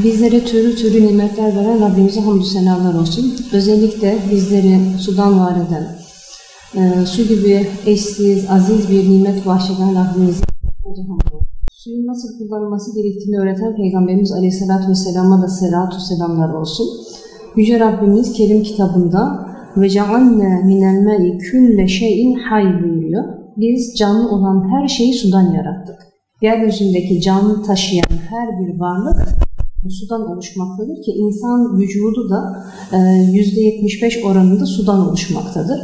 Bizlere türlü türlü nimetler veren Rabbimize hamdü senalar olsun. Özellikle bizleri sudan var eden, su gibi eşsiz, aziz bir nimet bahşeden Rabbimize hamdolsun. Suyun nasıl kullanılması gerektiğini öğreten Peygamberimiz Aleyhisselatü Vesselam'a da selatü selamlar olsun. Yüce Rabbimiz Kerim kitabında وَجَعَلْنَا مِنَ الْمَاءِ كُلَّ شَيْءٍ حَيٍّ buyuruyor. Biz canlı olan her şeyi sudan yarattık. Yeryüzündeki canlı taşıyan her bir varlık sudan oluşmaktadır ki insan vücudu da %75 oranında sudan oluşmaktadır.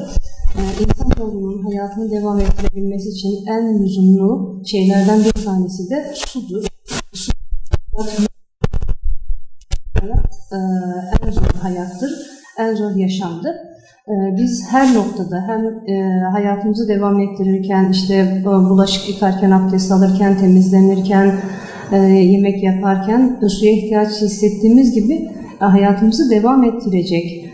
İnsanoğlunun hayatını devam ettirebilmesi için en lüzumlu şeylerden bir tanesi de sudur. Su en zor hayattır, en zor yaşamdır. Biz her noktada hem hayatımızı devam ettirirken, işte bulaşık yıkarken, abdest alırken, temizlenirken, yemek yaparken suya ihtiyaç hissettiğimiz gibi hayatımızı devam ettirecek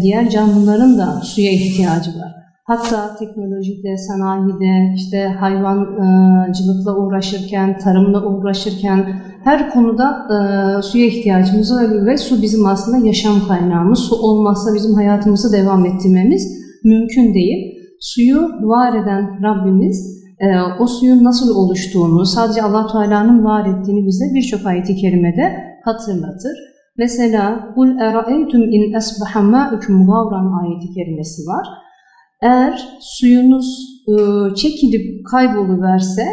diğer canlıların da suya ihtiyacı var. Hatta teknolojide, sanayide, işte hayvancılıkla uğraşırken, tarımla uğraşırken her konuda suya ihtiyacımız var ve su bizim aslında yaşam kaynağımız. Su olmazsa bizim hayatımızı devam ettirmemiz mümkün değil. Suyu var eden Rabbimiz o suyun nasıl oluştuğunu, sadece Allah Teala'nın var ettiğini bize birçok ayet-i kerimede hatırlatır. Mesela قُلْ اَرَأَيْتُمْ اِنْ أَصْبَحَ مَاءُكُمْ غَوْرًا ayeti kerimesi var. Eğer suyunuz çekilip kayboluverse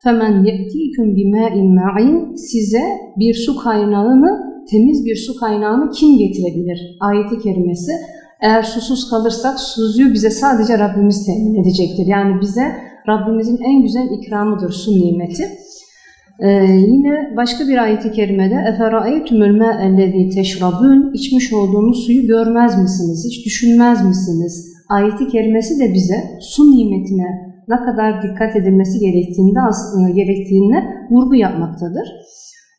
فَمَنْ يَأْتِيكُمْ بِمَاءٍ مَعِينٍ size bir su kaynağını, temiz bir su kaynağını kim getirebilir? Ayeti kerimesi. Eğer susuz kalırsak suyu bize sadece Rabbimiz temin edecektir. Yani bize Rabbimizin en güzel ikramıdır su nimeti. Yine başka bir ayet-i kerimede اَفَرَأَيْتُمُ الْمَاءَ الَّذ۪ي تَشْرَبُونَ içmiş olduğunuz suyu görmez misiniz? Hiç düşünmez misiniz? Ayet-i kerimesi de bize su nimetine ne kadar dikkat edilmesi gerektiğine vurgu yapmaktadır.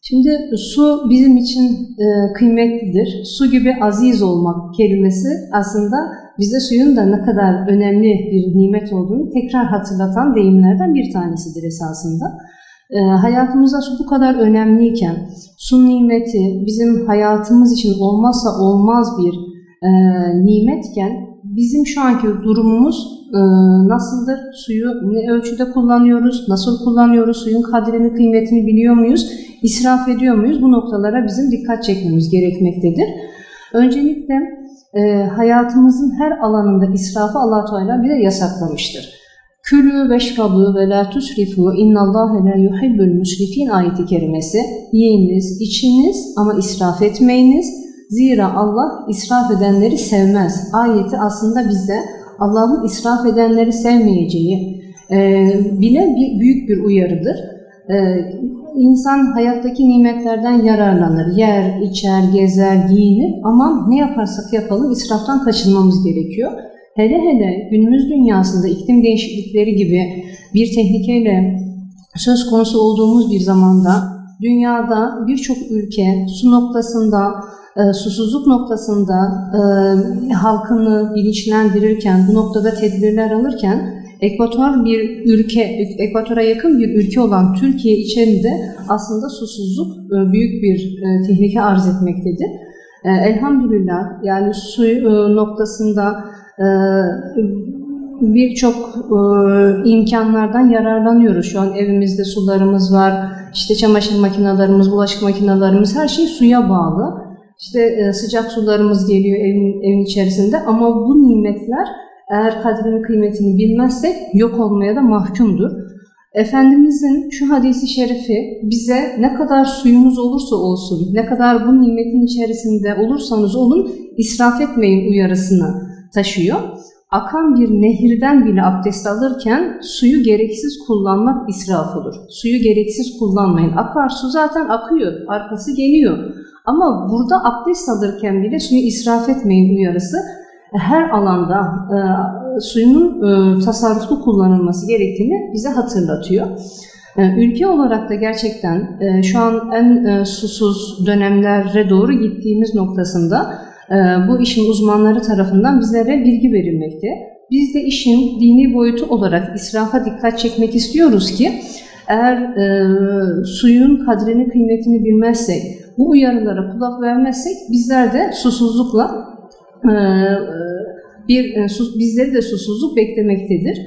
Şimdi su bizim için kıymetlidir. Su gibi aziz olmak kelimesi aslında bize suyun da ne kadar önemli bir nimet olduğunu tekrar hatırlatan deyimlerden bir tanesidir esasında. Hayatımızda su bu kadar önemliyken, su nimeti bizim hayatımız için olmazsa olmaz bir nimetken, bizim şu anki durumumuz nasıldır? Suyu ne ölçüde kullanıyoruz? Nasıl kullanıyoruz? Suyun kadrini, kıymetini biliyor muyuz? İsraf ediyor muyuz? Bu noktalara bizim dikkat çekmemiz gerekmektedir. Öncelikle hayatımızın her alanında israfı Allah Teala bize yasaklamıştır. Külü veşrabı ve la tusrifu innallâhe la yuhibbul musrifin ayeti kerimesi. Yiyiniz, içiniz ama israf etmeyiniz. Zira Allah israf edenleri sevmez. Ayeti aslında bize Allah'ın israf edenleri sevmeyeceği bile büyük bir uyarıdır. İnsan hayattaki nimetlerden yararlanır. Yer, içer, gezer, giyinir ama ne yaparsak yapalım israftan kaçınmamız gerekiyor. Hele hele günümüz dünyasında iklim değişiklikleri gibi bir tehlikeyle söz konusu olduğumuz bir zamanda dünyada birçok ülke su noktasında, susuzluk noktasında halkını bilinçlendirirken, bu noktada tedbirler alırken ekvatora yakın bir ülke olan Türkiye içerisinde aslında susuzluk büyük bir tehlike arz etmektedir. Elhamdülillah yani su noktasında birçok imkanlardan yararlanıyoruz. Şu an evimizde sularımız var, işte çamaşır makinelerimiz, bulaşık makinelerimiz, her şey suya bağlı. İşte sıcak sularımız geliyor evin içerisinde ama bu nimetler eğer kadrini kıymetini bilmezsek yok olmaya da mahkumdur. Efendimizin şu hadisi şerifi bize ne kadar suyunuz olursa olsun, ne kadar bu nimetin içerisinde olursanız olun israf etmeyin uyarısını taşıyor. Akan bir nehirden bile abdest alırken suyu gereksiz kullanmak israf olur. Suyu gereksiz kullanmayın. Akarsu zaten akıyor, arkası geliyor. Ama burada abdest alırken bile suyu israf etmeyin uyarısı her alanda suyunun tasarruflu kullanılması gerektiğini bize hatırlatıyor. Ülke olarak da gerçekten şu an en susuz dönemlere doğru gittiğimiz noktasında bu işin uzmanları tarafından bizlere bilgi verilmekte. Biz de işin dini boyutu olarak israfa dikkat çekmek istiyoruz ki Eğer suyun kadrini, kıymetini bilmezsek, bu uyarılara kulak vermezsek bizler de susuzlukla bizleri de susuzluk beklemektedir.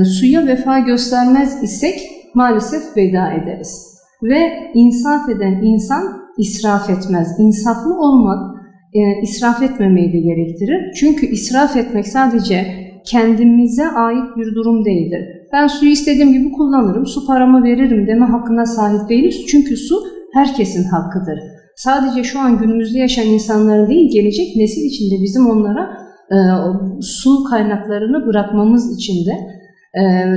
Suya vefa göstermez isek maalesef veda ederiz. Ve insaf eden insan israf etmez. İnsaflı olmak israf etmemeyi de gerektirir. Çünkü israf etmek sadece kendimize ait bir durum değildir. Ben suyu istediğim gibi kullanırım, su paramı veririm deme hakkına sahip değiliz. Çünkü su herkesin hakkıdır. Sadece şu an günümüzde yaşayan insanların değil, gelecek nesil için de bizim onlara su kaynaklarını bırakmamız için de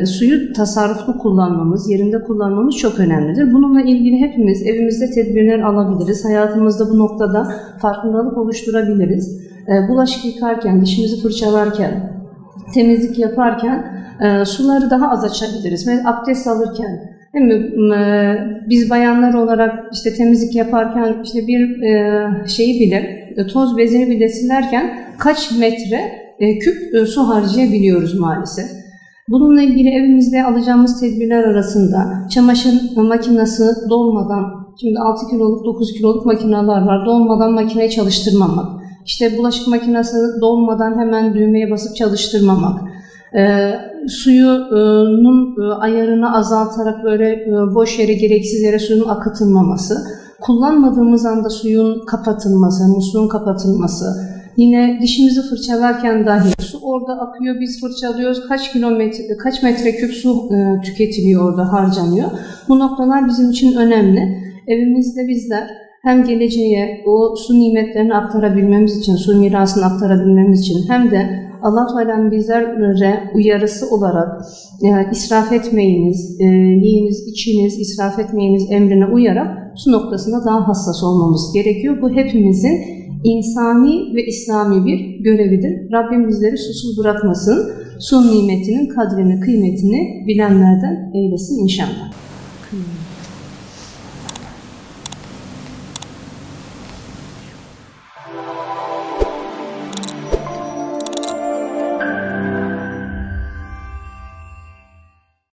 suyu tasarruflu kullanmamız, yerinde kullanmamız çok önemlidir. Bununla ilgili hepimiz evimizde tedbirler alabiliriz. Hayatımızda bu noktada farkındalık oluşturabiliriz. Bulaşık yıkarken, dişimizi fırçalarken, temizlik yaparken suları daha az açabiliriz. Ve abdest alırken, değil mi? Biz bayanlar olarak işte temizlik yaparken işte bir şeyi bile, toz bezini bile silerken kaç metre küp su harcayabiliyoruz maalesef. Bununla ilgili evimizde alacağımız tedbirler arasında çamaşır makinesi dolmadan, şimdi 6 kiloluk 9 kiloluk makineler var, dolmadan makineyi çalıştırmamak, işte bulaşık makinesi dolmadan hemen düğmeye basıp çalıştırmamak, suyunun ayarını azaltarak böyle boş yere, gereksiz yere suyun akıtılmaması, kullanmadığımız anda suyun kapatılması, musluğun kapatılması, yine dişimizi fırçalarken dahi su orada akıyor, biz fırçalıyoruz, kaç metreküp su tüketiliyor orada, harcanıyor. Bu noktalar bizim için önemli. Evimizde bizler hem geleceğe o su nimetlerini aktarabilmemiz için, su mirasını aktarabilmemiz için hem de Allah-u Teala'nın bizlere uyarısı olarak israf etmeyiniz, yiyiniz, içiniz, israf etmeyiniz emrine uyarak su noktasında daha hassas olmamız gerekiyor. Bu hepimizin insani ve İslami bir görevidir. Rabbim bizleri susuz bırakmasın, su nimetinin kadrini, kıymetini bilenlerden eylesin inşallah.